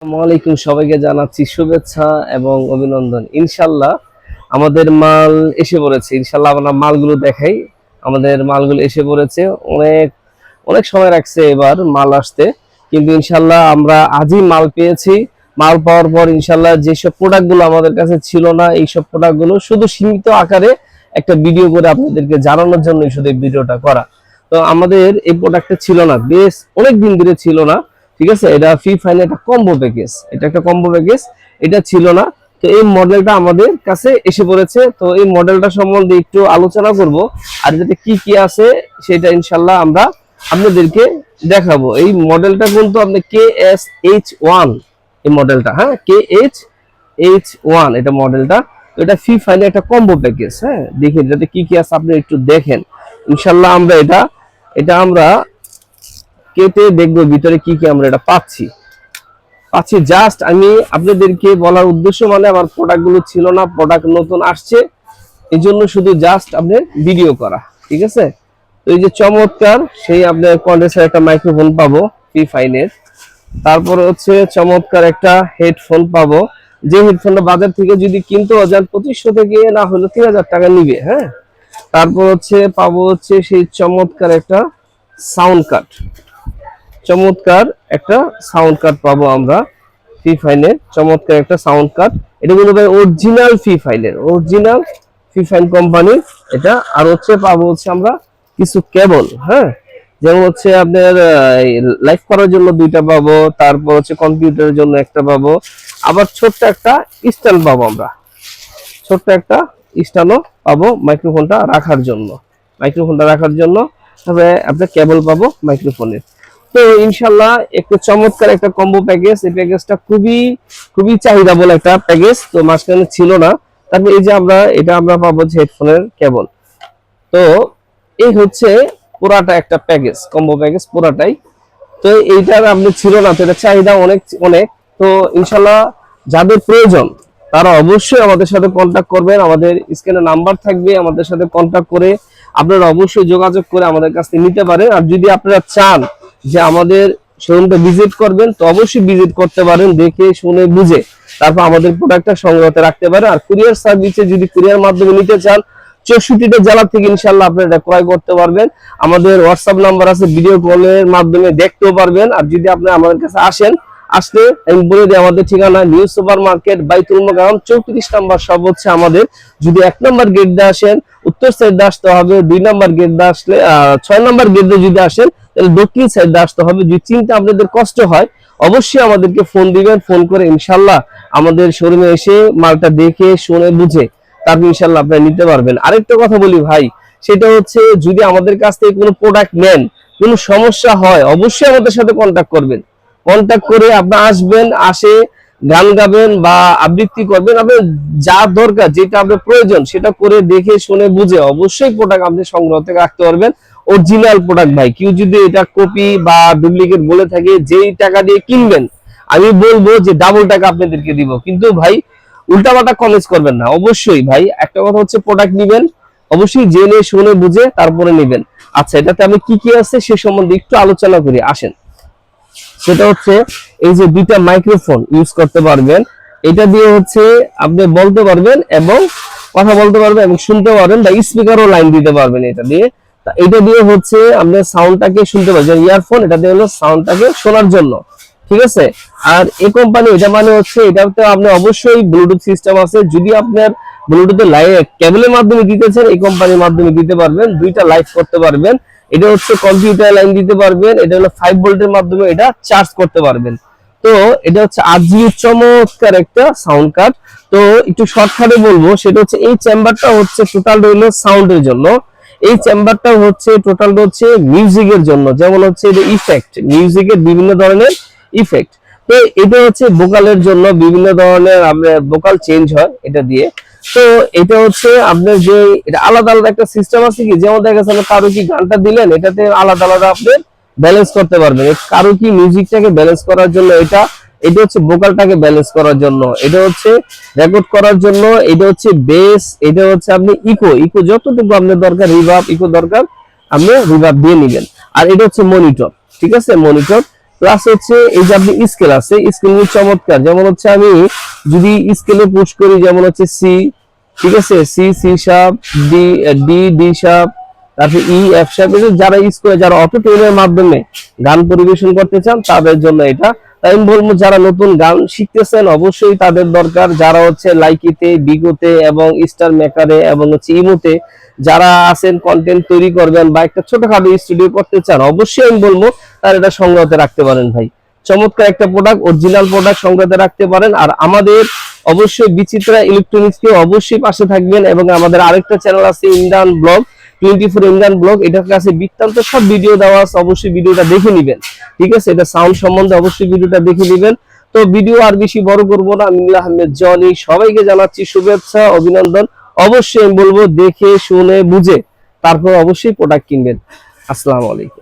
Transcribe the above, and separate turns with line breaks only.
আসসালামাইকুম, সবাইকে জানাচ্ছি শুভেচ্ছা এবং অভিনন্দন। ইনশাল্লাহ আমাদের মাল এসে পড়েছে। ইনশাল্লাহ আমরা মালগুলো দেখাই। আমাদের মালগুলো এসে পড়েছে। অনেক অনেক সময় রাখছে এবার মাল আসতে, কিন্তু ইনশাল্লাহ আমরা আজই মাল পেয়েছি। মাল পাওয়ার পর ইনশাল্লাহ যেসব প্রোডাক্টগুলো আমাদের কাছে ছিল না, এইসব প্রোডাক্টগুলো শুধু সীমিত আকারে একটা ভিডিও করে আপনাদেরকে জানানোর জন্য শুধু এই ভিডিওটা করা। তো আমাদের এই প্রোডাক্টটা ছিল না, বেশ অনেক দিন ধরে ছিল না। ঠিক আছে, এটা ফ্রি ফাইন একটা কম্বো প্যাকেজ, এটা একটা কম্বো প্যাকেজ, এটা ছিল না। তো এই মডেলটা আমাদের কাছে এসে পড়েছে। তো এই মডেলটা সম্বন্ধে একটু আলোচনা করব, আর এটাতে কি কি আছে সেটা ইনশাল্লাহ আমরা আপনাদেরকে দেখাবো। এই মডেলটা কিন্তু আপনি KSH1, এই মডেলটা, হ্যাঁ KSH1 এটা মডেলটা। তো এটা ফ্রি ফাইনে একটা কম্বো প্যাকেজ। হ্যাঁ, দেখেন এটাতে কি কি আছে আপনি একটু দেখেন। ইনশাল্লাহ আমরা এটা আমরা কেটে দেখবো ভিতরে কি কি আমরা এটা পাচ্ছি। জাস্ট আমি আপনাদেরকে বলার উদ্দেশ্য, মানে আমার প্রোডাক্ট গুলো ছিল না, প্রোডাক্ট নতুন আসছে, এই জন্য শুধু জাস্ট আপনার ভিডিও করা। ঠিক আছে, তো এই যে চমৎকার সেই আপনার কন্ডেন্সার একটা মাইক্রোফোন পাবো ফ্রি ফাইনের। তারপর হচ্ছে চমৎকার একটা হেডফোন পাবো, যে হেডফোনটা বাজার থেকে যদি কিনতে যান 2500 থেকে না হলে 3000 টাকা নিবে। হ্যাঁ, তারপর হচ্ছে পাবো হচ্ছে সেই চমৎকার একটা সাউন্ড কার্ড, চমৎকার একটা সাউন্ড কার্ড পাবো আমরা ফ্রি ফাইনের, চমৎকার একটা সাউন্ড কার্ড। এটা কিন্তু ভাই অরিজিনাল ফ্রি ফাইন কোম্পানির এটা। আর হচ্ছে পাবো হচ্ছে আমরা কিছু কেবল, হ্যাঁ, যেমন হচ্ছে আপনার লাইভ করার জন্য 2টা পাবো, তারপর হচ্ছে কম্পিউটারের জন্য একটা পাবো, আবার ছোট্ট একটা স্ট্যান্ড পাবো আমরা, ছোট্ট একটা স্ট্যান্ডও পাবো মাইক্রোফোনটা রাখার জন্য, তবে আপনার কেবল পাবো মাইক্রোফোনের। তো ইনশাল্লাহ একটু চমৎকার একটা কম্বো প্যাকেজ। এই প্যাকেজটা খুবই খুবই চাহিদা বলে একটা প্যাকেজ, তো মাঝখানে ছিল না। তারপর এই যে আমরা পাবো যে হেডফোনের কেবল। তো এই হচ্ছে পুরাটা একটা প্যাকেজ, কম্বো প্যাকেজ পুরাটাই। তো এইটার আপনি ছিল না, তো এটা চাহিদা অনেক অনেক। তো ইনশাল্লাহ যাদের প্রয়োজন তারা অবশ্যই আমাদের সাথে কন্ট্যাক্ট করবেন। আমাদের স্ক্রিনে নাম্বার থাকবে, আমাদের সাথে কন্ট্যাক্ট করে আপনারা অবশ্যই যোগাযোগ করে আমাদের কাছ থেকে নিতে পারেন। আর যদি আপনারা চান যে আমাদের শোরুমটা ভিজিট করবেন, তো অবশ্যই ভিজিট করতে পারেন, দেখে শুনে বুঝে তারপর আমাদের প্রোডাক্টটা সংগ্রহতে রাখতে পারেন। আর কুরিয়ার সার্ভিসে যদি কুরিয়ার মাধ্যমে নিতে চান 64টা জেলা থেকে ইনশাল্লাহ আপনারা এটা ক্রয় করতে পারবেন। আমাদের হোয়াটসঅ্যাপ নাম্বার আছে, ভিডিও কলের মাধ্যমে দেখতেও পারবেন। আর যদি আপনি আমাদের কাছে আসলে আমি বলে দিই, আমাদের ঠিকানা নিউ সুপার মার্কেট বাইতুল মোকাররম 34 নম্বর সব হচ্ছে আমাদের। যদি 1 নম্বর গেট দিয়ে আসেন উত্তর সাইড দিয়ে আসতে হবে, 2 নম্বর গেট দিয়ে আসলে 6 নম্বর গেট দিয়ে যদি আসেন তাহলে দক্ষিণ সাইড দিয়ে আসতে হবে। যদি চিন্তা আপনাদের কষ্ট হয় অবশ্যই আমাদেরকে ফোন দিবেন, ফোন করে ইনশাল্লাহ আমাদের শোরুমে এসে মালটা দেখে শুনে বুঝে তারপর ইনশাল্লাহ আপনারা নিতে পারবেন। আরেকটা কথা বলি ভাই, সেটা হচ্ছে যদি আমাদের কাছ থেকে কোনো প্রোডাক্ট নেন, কোনো সমস্যা হয় অবশ্যই আমাদের সাথে কন্ট্যাক্ট করবেন। কন্ট্যাক্ট করে আপনি আসবেন, গান গাবেন বা আবৃত্তি করবেন, আপনার যা দরকার যেটা আপনার প্রয়োজন সেটা করে দেখে শুনে বুঝে অবশ্যই প্রোডাক্ট আপনি সংগ্রহ থেকে রাখতে পারবেন। অরিজিনাল প্রোডাক্ট ভাই, কেউ যদি এটা কপি বা ডুপ্লিকেট বলে থাকে, যেই টাকা দিয়ে কিনবেন আমি বলবো যে ডাবল টাকা আপনাদেরকে দিব, কিন্তু ভাই উল্টাপাল্টা কমেন্ট করবেন না। অবশ্যই ভাই একটা কথা হচ্ছে, প্রোডাক্ট নিবেন অবশ্যই জেনে শুনে বুঝে তারপরে নিবেন। আচ্ছা, এটাতে আমি কি কি আছে সে সম্বন্ধে একটু আলোচনা করি, আসেন। সেটা হচ্ছে এই যে 2টা মাইক্রোফোন ইউজ করতে পারবেন, এটা দিয়ে হচ্ছে আপনি বলতে পারবেন এবং কথা বলতে পারবেন এবং শুনতে পারবেন, বা স্পিকারও লাইন দিতে পারবেন এটা দিয়ে। এটা দিয়ে হচ্ছে আপনি সাউন্ডটাকে শুনতে পারবেন, ইয়ারফোন এটা দিয়ে হলো সাউন্ডটাকে শোনার জন্য। ঠিক আছে, আর এই কোম্পানি এটা মানে হচ্ছে এটাতে আপনি অবশ্যই ব্লুটুথ সিস্টেম আছে। যদি আপনার ব্লুটুথে কেবলের মাধ্যমে দিতে চান এই কোম্পানির মাধ্যমে দিতে পারবেন, 2টা লাইভ করতে পারবেন। এটা হচ্ছে কম্পিউটার লাইন দিতে পারবেন, এটা হলো 5 ভোল্টের মাধ্যমে এটা চার্জ করতে পারবেন। তো এটা হচ্ছে 8GB চমৎকার একটা সাউন্ড কার্ড। তো একটু শর্টকাটে বলবো, সেটা হচ্ছে এই চেম্বারটা হচ্ছে টোটাল হলো সাউন্ডের জন্য, এই চেম্বারটা হচ্ছে টোটাল হচ্ছে মিউজিকের জন্য, যেমন হচ্ছে এটা ইফেক্ট, মিউজিকের বিভিন্ন ধরনের ইফেক্ট। তো এটা হচ্ছে ভোকালের জন্য, বিভিন্ন ধরনের আপনার ভোকাল চেঞ্জ হয় এটা দিয়ে। তো এটা হচ্ছে আপনার যে এটা আলাদা আলাদা একটা সিস্টেম আছে, কি যেমন দেখা যাচ্ছে কারো কি গানটা দিলেন এটাতে আলাদা আলাদা আপনি ব্যালেন্স করতে পারবেন। কারো কি মিউজিকটাকে ব্যালেন্স করার জন্য এটা হচ্ছে ভোকালটাকে ব্যালেন্স করার জন্য, এটা হচ্ছে রেকর্ড করার জন্য, এটা হচ্ছে বেস, এটা হচ্ছে আপনি ইকো যতটুকু আপনার দরকার, ইকো দরকার আপনি রিভার্ব দিয়ে নেবেন। আর এটা হচ্ছে মনিটর, ঠিক আছে মনিটর। প্লাস হচ্ছে এই যে আপনি স্কেল আছে, স্কেল চমৎকার। যেমন হচ্ছে আমি যদি স্কেলে পুশ করি, যেমন হচ্ছে সি, ঠিক আছে, C, C sharp, D, D, D sharp, তারপর ই, এফ শার্প, যারা স্কুলে যারা অটো টিউনের মাধ্যমে গান পরিবেশন করতে চান তাদের জন্য এটা। তাই আমি বলবো যারা নতুন গান শিখতেছেন অবশ্যই তাদের দরকার, যারা হচ্ছে লাইকিতে, বিগোতে এবং স্টার মেকারে এবং হচ্ছে ইমোতে যারা আছেন কন্টেন্ট তৈরি করবেন বা একটা ছোটখাটো স্টুডিও করতে চান, অবশ্যই আমি বলবো তার এটা সংগ্রহতে রাখতে পারেন ভাই। চমৎকার একটা প্রোডাক্ট, অরিজিনাল প্রোডাক্ট সংগ্রহতে রাখতে পারেন। আর আমাদের অবশ্যই বিচিত্রা ইলেকট্রনিক্স কে অবশ্যই পাশে থাকবেন। এবং আমাদের আরেকটা চ্যানেল আছে ইমরান ব্লগ 24 ইমরান ব্লগ, এটার কাছে বৃত্তান্ত সব ভিডিও দেওয়া আছে, অবশ্যই ভিডিওটা দেখে নিবেন। ঠিক আছে, এটা সাউন্ড সম্বন্ধে অবশ্যই ভিডিওটা দেখে নিবেন। তো ভিডিও আর বেশি বড় করব না, আমি আহমেদ জনি সবাইকে জানাচ্ছি শুভেচ্ছা, অভিনন্দন। অবশ্যই আমি বলবো দেখে শুনে বুঝে তারপর অবশ্যই প্রোডাক্ট কিনবেন। আসসালামু আলাইকুম।